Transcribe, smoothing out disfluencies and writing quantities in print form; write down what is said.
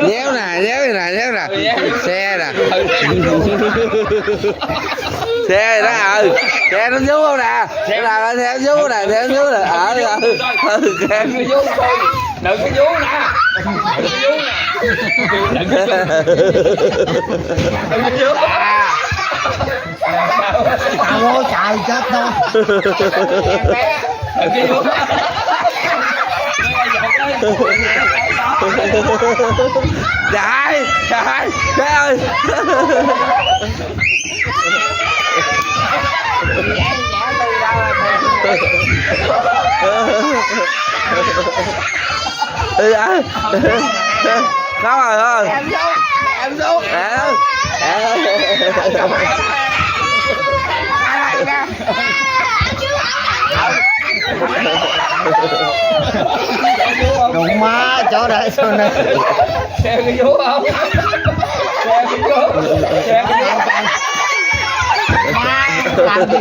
Déo nè xe nè xe đó xe nó vú không nè xe là theo vú nè xe nó vú nè cái vú coi đừng cái vú nè đừng cái vú tao ơi trời chết thôi đừng cái vú Trời ơi không rồi thôi em xuống đụng má chỗ đây sao này xe cái vú không xe cái vú xe cái vú má làm gì